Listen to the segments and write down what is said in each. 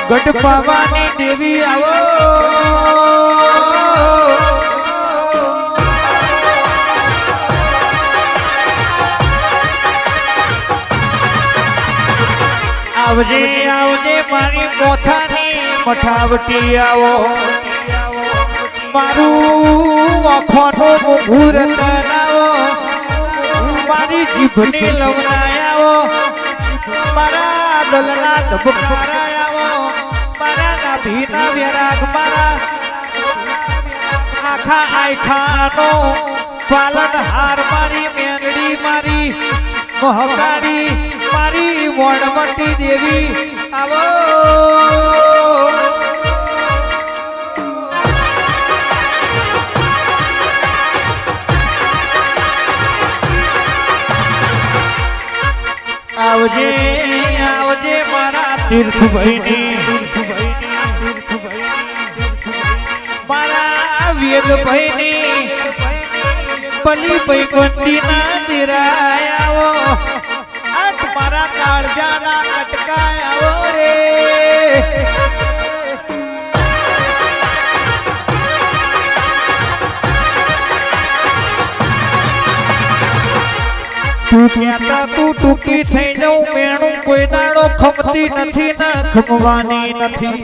ગઢ પાવાની દેવી આવો આવજે આવજે મારી કોઠાની મઠાવટી આવો મારું આંખોનો મુહૂર્ત લાવો મારી જીભને લવનાયાવો મારા દલના ધબકારાયાવો મારા નાભીના વેરાગ મારા આખા આયખાનો પાલનહાર મારી મેંગડી મારી મહકાડી મારી વણવટી દેવી આવો આવજે આવજે મારા તીર્થભાઈની મારા વેદભાઈની પલી પૈકવંતીના દિરાયાવો આઠ મારા કાળજાના કટકાયાવો રે તું ટૂંકી થઈ જાઉં મેણું કોઈ દાડો ખમતી નથી ના ખમવાની નથી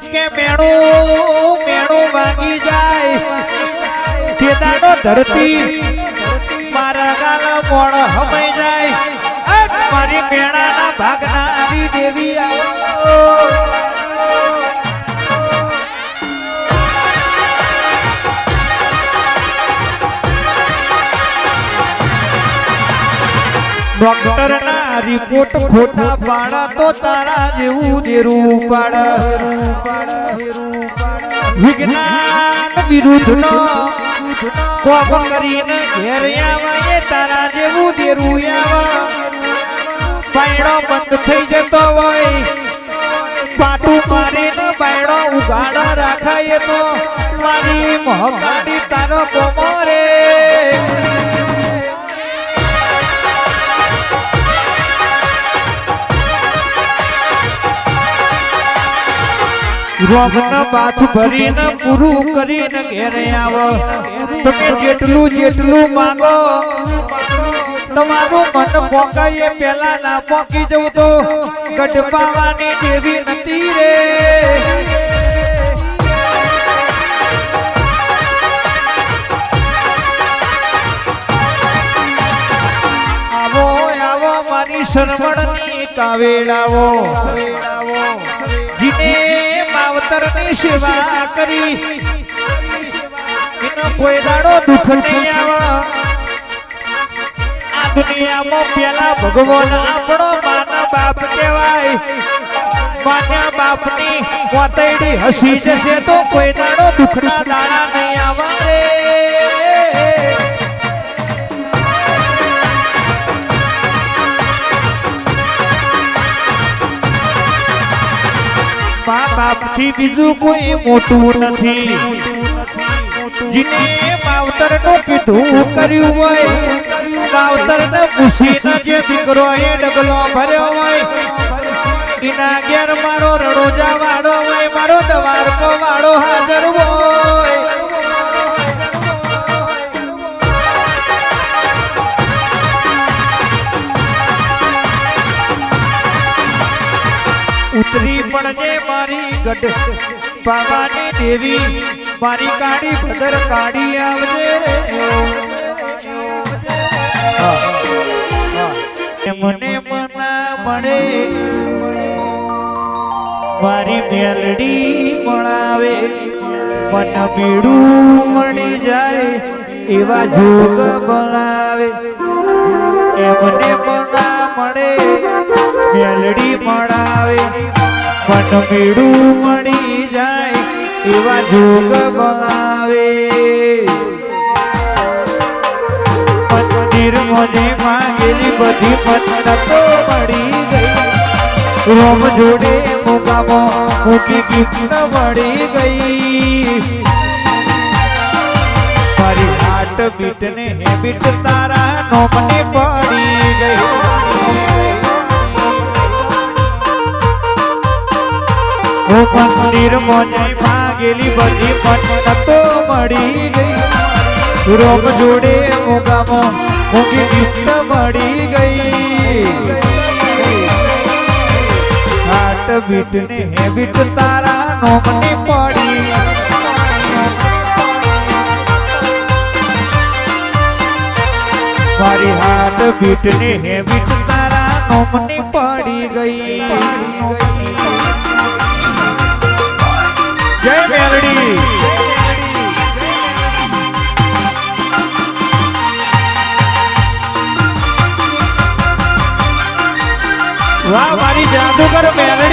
કે મેણું મેણું વાગી જાય તે દાડો ધરતી મારા ગાલ મોણ હમાઈ જાય મારી મેણાના ભાગના આવી દેવી આવો ડોક્ટર ના રિપોર્ટ ખોટા પાડા તો તારા જેવું દેરું પાડા વિજ્ઞાન વિરુદ્ધ નો કોપ કરીને ઘેર આવે તારા જેવું દેરું આવા પાયડો બંધ થઈ જતો હોય પાટું મારીને બાયડો ઉગાડો રાખાય તો મારી મોહકાડી તારો કોમો રે રોગનો બાથ ભરીને પૂરું કરીને ઘેરે આવો તમે જેટલું જેટલું માંગો તમારું મન પોકાય પેલા ના પોકી જવું તો ગઢ પાવાની દેવી નથી રે આવો આવો મારી શરમણની કાવેડાવો જીને માવતરની સેવા કરી એનો કોઈ દાડો દુઃખ નહીં આવા આ દુનિયામાં પેલા ભગવાન આપણો માના બાપ કહેવાય માના બાપની પોતડી હસી જશે તો કોઈ દાડો દુઃખના દાડા નહીં આવા રે મા બાપથી બીજું કોઈ મોટું નથી જીને માવતરનું કીધું કર્યું હોય માવતરને પૂછીને જે દીકરો એ ડગલો ભર્યો હોય એના ઘેર મારો રણોજા વાળો હોય મારો દવારકો વાળો હાજર હોય ઉતરી પણ જે મારી ગઢ પાવાની દેવી મારી કાળી પદર કાઢી આવજે મને મના મળે મારી મેલડી મળાવે મન બીડું મળી જાય એવા જોગ બનાવે એમને મના મળે મેલડી મળાવે મન બીડું મળી જાય એવા જોગ બનાવે મંદિર મને માંગેલી બધી મન્નતો મળી ગઈ રોમ જોડે મુકામો મૂકી ગિફ્ટ મળી ગઈ મારી હાર્ટ બીટ ને હેબિટ તારા નોમને પડી ગઈ હું મંદિરમાં જઈ માંગેલી બધી મન્નતો મળી ગઈ રોગ જોડે મોગામાં મોગી ગિફ્ટ મળી ગઈ હાર્ટ બીટ ને હેબિટ તારા નોમની પડી મારી હાર્ટ બીટ ને હેબિટ તારા નોમની પડી ગઈ જય મેલડી વાહ મારી જાદુગર મેલડી